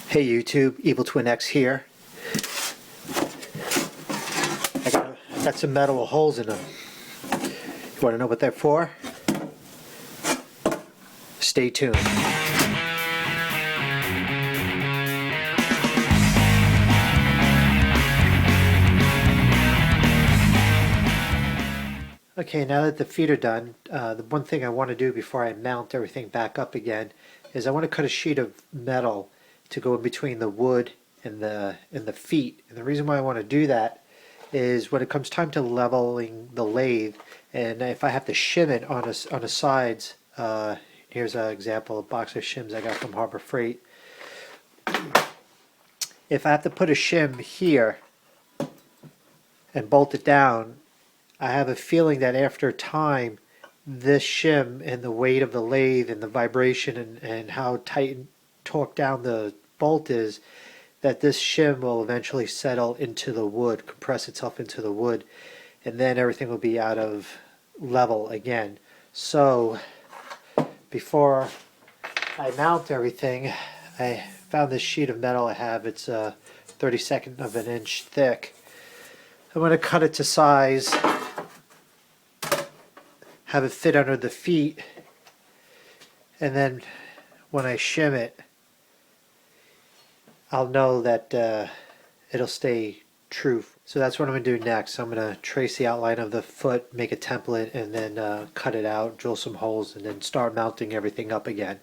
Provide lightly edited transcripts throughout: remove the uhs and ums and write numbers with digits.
Hey YouTube, Evil Twin X here. I got some metal with holes in them. You want to know what they're for? Stay tuned. Okay, now that the feet are done, the one thing I want to do before I mount everything back up again is I want to cut a sheet of metal to go in between the wood and the feet. And the reason why I want to do that is when it comes time to leveling the lathe, and if I have to shim it on the sides, here's an example, a box of shims I got from Harbor Freight. If I have to put a shim here and bolt it down, I have a feeling that after time, this shim and the weight of the lathe and the vibration and how tight and torqued down the bolt is, that this shim will eventually settle into the wood, compress itself into the wood, and then everything will be out of level again. So before I mount everything, I found this sheet of metal I have. It's 32nd of an inch thick. I'm going to cut it to size, have it fit under the feet, and then when I shim it, I'll know that it'll stay true. So that's what I'm going to do next. I'm going to trace the outline of the foot, make a template, and then cut it out, drill some holes, and then start mounting everything up again.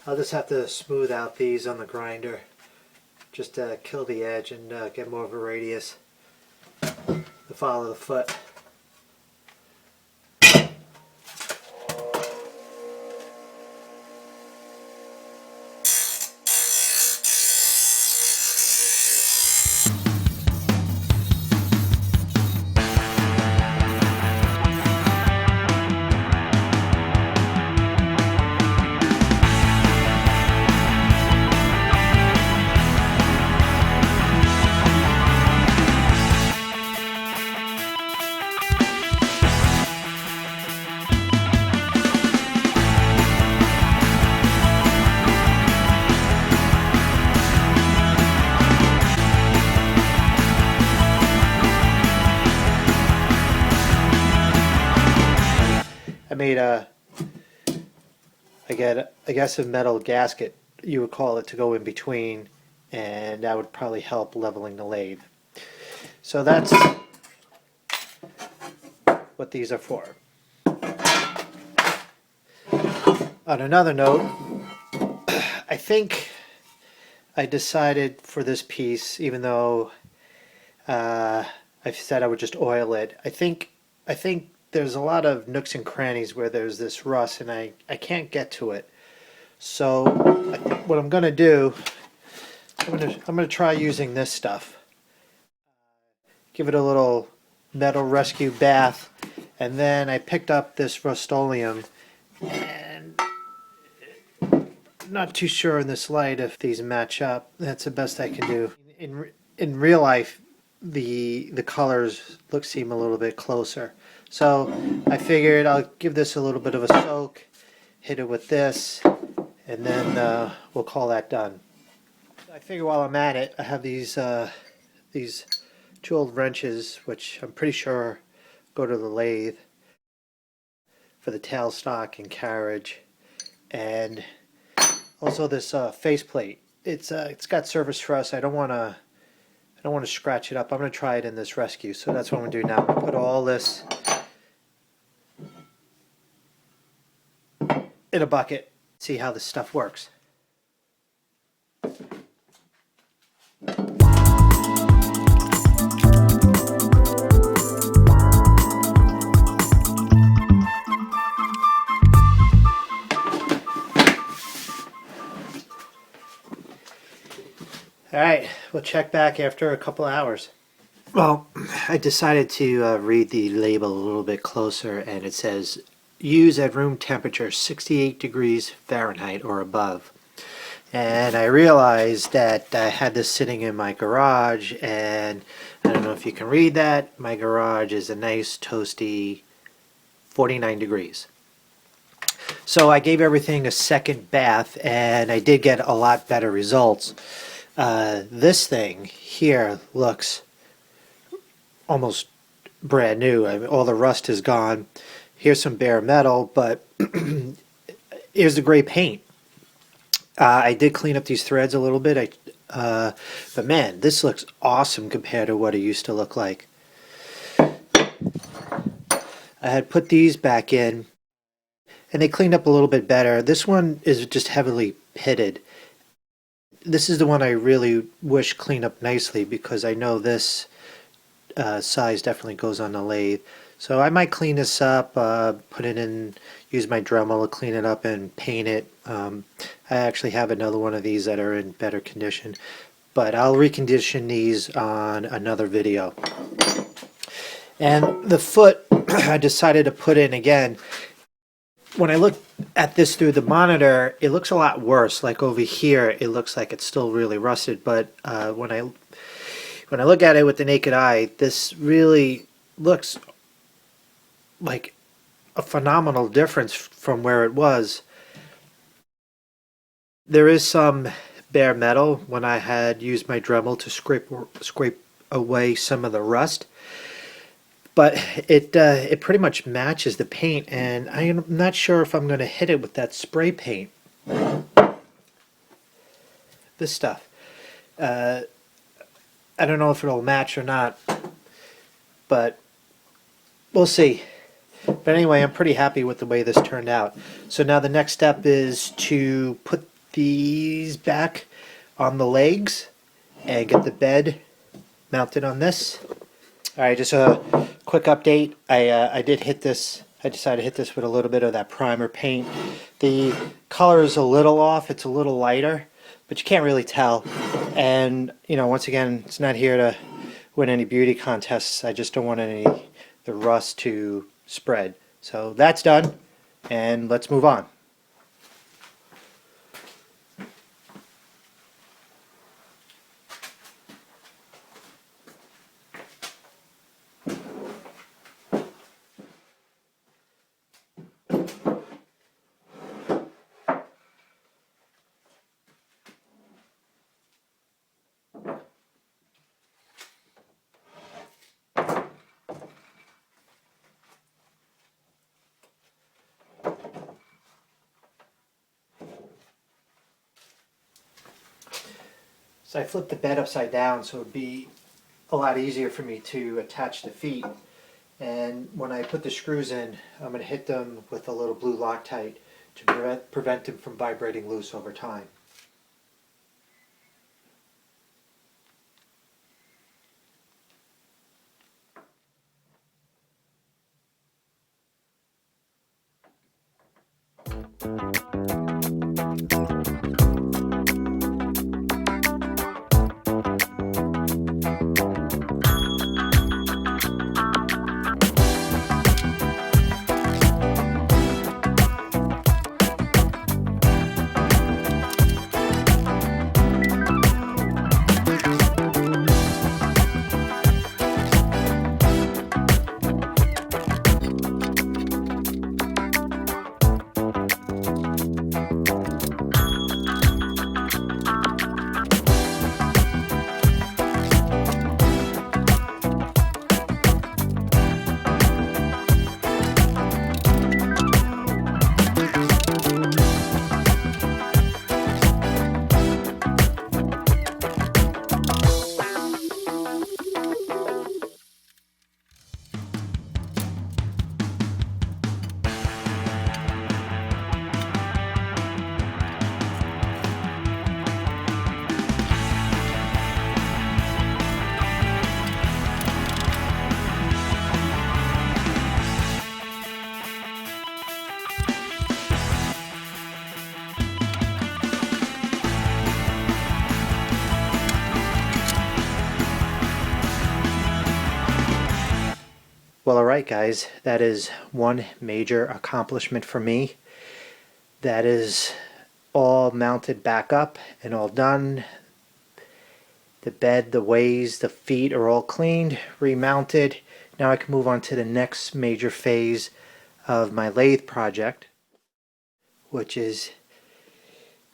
I'll just have to smooth out these on the grinder just to kill the edge and get more of a radius to follow the foot. I made I guess a metal gasket, you would call it, to go in between, and that would probably help leveling the lathe. So that's what these are for. On another note, I think I decided for this piece, even though I said I would just oil it, I think there's a lot of nooks and crannies where there's this rust and I can't get to it. So what I'm going to do, I'm going to try using this stuff. Give it a little metal rescue bath, and then I picked up this Rust-Oleum, and I'm not too sure in this light if these match up. That's the best I can do. In real life, the colors seem a little bit closer. So I figured I'll give this a little bit of a soak, hit it with this, and then we'll call that done. I figure while I'm at it, I have these two old wrenches, which I'm pretty sure go to the lathe for the tailstock and carriage, and also this faceplate. it's got surface rust. I don't want to scratch it up. I'm going to try it in this rescue. So that's what I'm going to do now. I'm going to put all this in a bucket. See how this stuff works. All right, we'll check back after a couple hours. Well, I decided to read the label a little bit closer, and it says use at room temperature 68 degrees Fahrenheit or above. And I realized that I had this sitting in my garage, and I don't know if you can read that. My garage is a nice toasty 49 degrees. So I gave everything a second bath, and I did get a lot better results. This thing here looks almost brand new. I mean, all the rust is gone. Here's some bare metal, but here's the gray paint. I did clean up these threads a little bit, but man, this looks awesome compared to what it used to look like. I had put these back in, and they cleaned up a little bit better. This one is just heavily pitted. This is the one I really wish cleaned up nicely, because I know this size definitely goes on the lathe. So I might clean this up, put it in, use my Dremel to clean it up and paint it. I actually have another one of these that are in better condition, but I'll recondition these on another video. And the foot I decided to put in again. When I look at this through the monitor, it looks a lot worse. Like over here, it looks like it's still really rusted, but when I look at it with the naked eye, this really looks like a phenomenal difference from where it was. There is some bare metal when I had used my Dremel to scrape away some of the rust, but it pretty much matches the paint, and I'm not sure if I'm going to hit it with that spray paint. This stuff. I don't know if it'll match or not, but we'll see. But anyway, I'm pretty happy with the way this turned out. So now the next step is to put these back on the legs and get the bed mounted on this. Alright, just a quick update. I did hit this. I decided to hit this with a little bit of that primer paint. The color is a little off. It's a little lighter, but you can't really tell. And you know, once again, it's not here to win any beauty contests. I just don't want the rust to spread. So that's done, and let's move on. So I flipped the bed upside down so it would be a lot easier for me to attach the feet. And when I put the screws in, I'm going to hit them with a little blue Loctite to prevent them from vibrating loose over time. Well, alright guys, that is one major accomplishment for me. That is all mounted back up and all done. The bed, the ways, the feet are all cleaned, remounted. Now I can move on to the next major phase of my lathe project, which is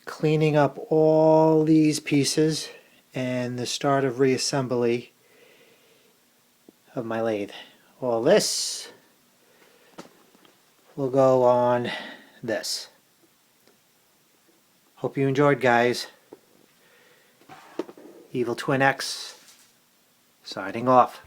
cleaning up all these pieces and the start of reassembly of my lathe. All this will go on this. Hope you enjoyed, guys. Evil Twin X signing off.